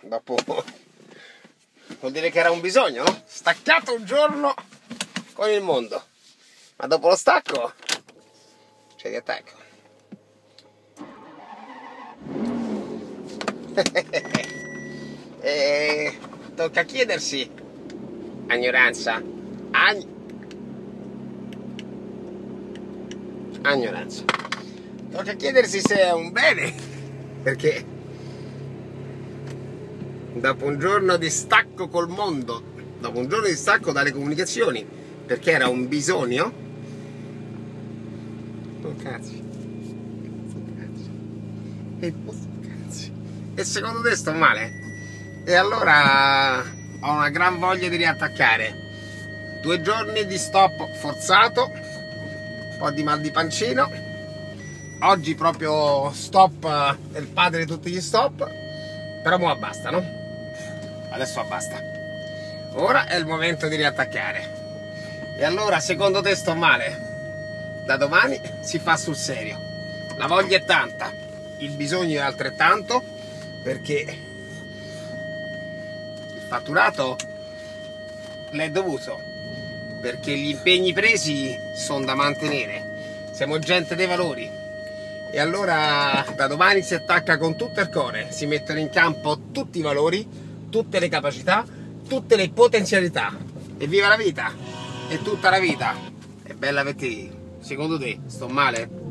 Dopo vuol dire che era un bisogno, no? Staccato un giorno con il mondo, ma dopo lo stacco c'è di attacco. E tocca chiedersi, ignoranza, ignoranza, tocca chiedersi se è un bene, perché dopo un giorno di stacco col mondo, dopo un giorno di stacco dalle comunicazioni, perché era un bisogno, e secondo te sto male? E allora ho una gran voglia di riattaccare. 2 giorni di stop forzato, un po' di mal di pancino. Oggi proprio stop è il padre di tutti gli stop. Però mo' basta, no? Adesso basta. Ora è il momento di riattaccare. E allora secondo te sto male? Da domani si fa sul serio. La voglia è tanta, il bisogno è altrettanto, perché il fatturato l'è dovuto, perché gli impegni presi sono da mantenere. Siamo gente dei valori. E allora da domani si attacca con tutto il cuore, si mettono in campo tutti i valori, tutte le capacità, tutte le potenzialità. E viva la vita! E tutta la vita! È bella per te. Secondo te sto male?